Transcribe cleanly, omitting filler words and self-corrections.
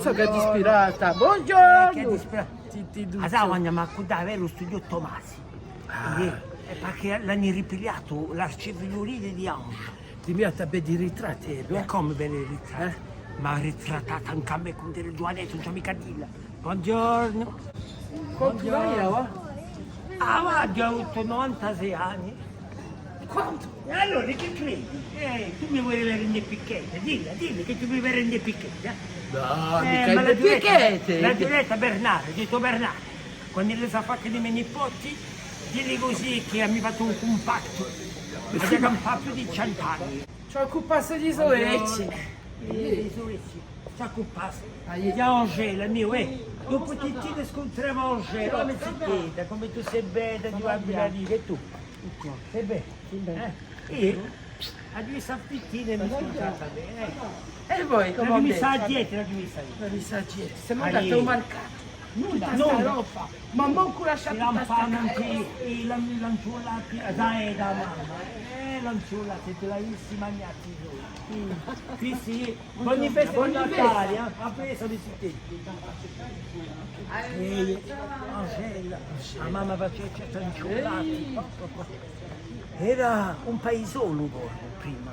so che ti ispirata. Che Buongiorno. disperato. Ti Ah, sai, andiamo a cuidare lo studio Tomasi. Perché l'hanno ripigliato l'arcivegliolide di Ange. Ti mi attabe di ritratti, E come ve le ritratta? Ma ha ritrattato anche a me con delle giovanette, non c'è mica dilla. Buongiorno. Quanto vai ora? Ah, ma già ho avuto 96 anni. Quanto? E allora che credi? Tu mi vuoi rendere picchetta? Dilla che tu mi vuoi rendere picchetta. No, Ma mica le picchette. La diretta Bernardo, ho detto Bernardo, quando le sa fatte dei miei nipoti, digli così che mi ha fatto un compatto. Ma già che non fa più di 100 anni. Ci occupasse di solecci. Ci occupasse. Di Angela, mio, dopo ti scontriamo Angela, come si chiede, come tu sei bella, di una vita, e tu? Sei bella? E a due sappittine mi scontrata bene. E voi come Ma mi avete? sa dietro, la mi sa io. Non mi sa niente. Siamo Allì. andati a un mercato. Tutta sta Non roba. Ma manco lasciato la tutta sta fanno roba. anche i lanciolati, dai da mamma. Lanciolati, te l'hai visti mangiati tu. Sì, ogni festa di Natale, ha preso di tutti. Angela, la mamma faceva certi lanciolati. Era un paesolo prima.